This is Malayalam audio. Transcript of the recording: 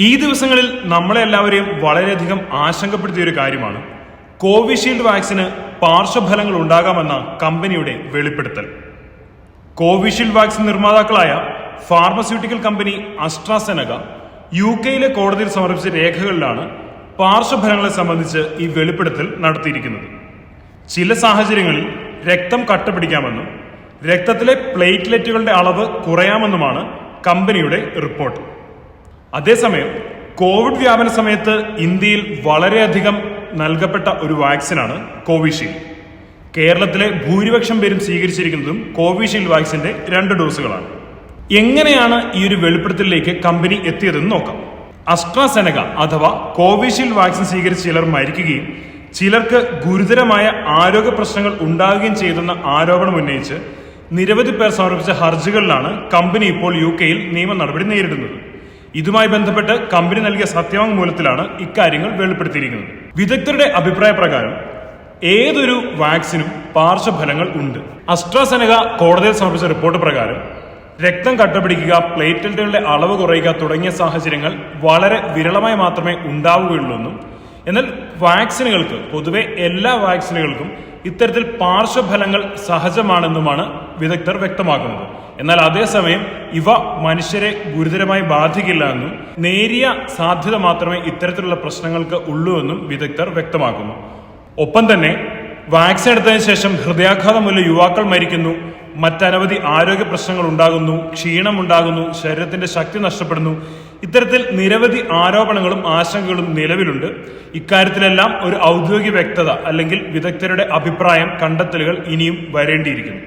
ഈ ദിവസങ്ങളിൽ നമ്മളെല്ലാവരെയും വളരെയധികം ആശങ്കപ്പെടുത്തിയ ഒരു കാര്യമാണ് കോവിഷീൽഡ് വാക്സിന് പാർശ്വഫലങ്ങൾ ഉണ്ടാകാമെന്ന കമ്പനിയുടെ വെളിപ്പെടുത്തൽ. കോവിഷീൽഡ് വാക്സിൻ നിർമ്മാതാക്കളായ ഫാർമസ്യൂട്ടിക്കൽ കമ്പനി അസ്ട്രാസെനക UK കോടതിയിൽ സമർപ്പിച്ച രേഖകളിലാണ് പാർശ്വഫലങ്ങളെ സംബന്ധിച്ച് ഈ വെളിപ്പെടുത്തൽ നടത്തിയിരിക്കുന്നത്. ചില സാഹചര്യങ്ങളിൽ രക്തം കട്ടപിടിക്കാമെന്നും രക്തത്തിലെ പ്ലേറ്റ്ലെറ്റുകളുടെ അളവ് കുറയാമെന്നുമാണ് കമ്പനിയുടെ റിപ്പോർട്ട്. അതേസമയം കോവിഡ് വ്യാപന സമയത്ത് ഇന്ത്യയിൽ വളരെയധികം നൽകപ്പെട്ട ഒരു വാക്സിനാണ് കോവിഷീൽഡ്. കേരളത്തിലെ ഭൂരിപക്ഷം പേരും സ്വീകരിച്ചിരിക്കുന്നതും കോവിഷീൽഡ് വാക്സിന്റെ 2 ഡോസുകളാണ്. എങ്ങനെയാണ് ഈ ഒരു വെളിപ്പെടുത്തലിലേക്ക് കമ്പനി എത്തിയതെന്ന് നോക്കാം. അസ്ട്രാസെനക അഥവാ കോവിഷീൽഡ് വാക്സിൻ സ്വീകരിച്ച് ചിലർ മരിക്കുകയും ചിലർക്ക് ഗുരുതരമായ ആരോഗ്യ പ്രശ്നങ്ങൾ ഉണ്ടാകുകയും ചെയ്തെന്ന ആരോപണം ഉന്നയിച്ച് നിരവധി പേർ സമർപ്പിച്ച ഹർജികളിലാണ് കമ്പനി ഇപ്പോൾ UK നിയമ നടപടി നേരിടുന്നത്. ഇതുമായി ബന്ധപ്പെട്ട് കമ്പനി നൽകിയ സത്യവാങ്മൂലത്തിലാണ് ഇക്കാര്യങ്ങൾ വെളിപ്പെടുത്തിയിരിക്കുന്നത്. വിദഗ്ധരുടെ അഭിപ്രായ പ്രകാരം ഏതൊരു വാക്സിനും പാർശ്വഫലങ്ങൾ ഉണ്ട്. അസ്ട്രാസെനക കോടതിയിൽ സമർപ്പിച്ച റിപ്പോർട്ട് പ്രകാരം രക്തം കട്ടപിടിക്കുക, പ്ലേറ്റ്ലെറ്റുകളുടെ അളവ് കുറയുക തുടങ്ങിയ സാഹചര്യങ്ങൾ വളരെ വിരളമായി മാത്രമേ ഉണ്ടാവുകയുള്ളൂ എന്നും, എന്നാൽ വാക്സിനുകൾക്ക് പൊതുവെ എല്ലാ വാക്സിനുകൾക്കും ഇത്തരത്തിൽ പാർശ്വഫലങ്ങൾ സഹജമാണെന്നുമാണ് വിദഗ്ധർ വ്യക്തമാക്കുന്നത്. എന്നാൽ അതേസമയം ഇവ മനുഷ്യരെ ഗുരുതരമായി ബാധിക്കില്ല എന്നും നേരിയ സാധ്യത മാത്രമേ ഇത്തരത്തിലുള്ള പ്രശ്നങ്ങൾക്ക് ഉള്ളൂ എന്നും വിദഗ്ധർ വ്യക്തമാക്കുന്നു. ഒപ്പം തന്നെ വാക്സിൻ എടുത്തതിനു ശേഷം ഹൃദയാഘാതം മൂലം യുവാക്കൾ മരിക്കുന്നു, മറ്റനവധി ആരോഗ്യ പ്രശ്നങ്ങൾ ഉണ്ടാകുന്നു, ക്ഷീണമുണ്ടാകുന്നു, ശരീരത്തിന്റെ ശക്തി നഷ്ടപ്പെടുന്നു. ഇത്തരത്തിൽ നിരവധി ആരോപണങ്ങളും ആശങ്കകളും നിലവിലുണ്ട്. ഇക്കാര്യത്തിലെല്ലാം ഒരു ഔദ്യോഗിക വ്യക്തത അല്ലെങ്കിൽ വിദഗ്ധരുടെ അഭിപ്രായം, കണ്ടെത്തലുകൾ ഇനിയും വരേണ്ടിയിരിക്കുന്നു.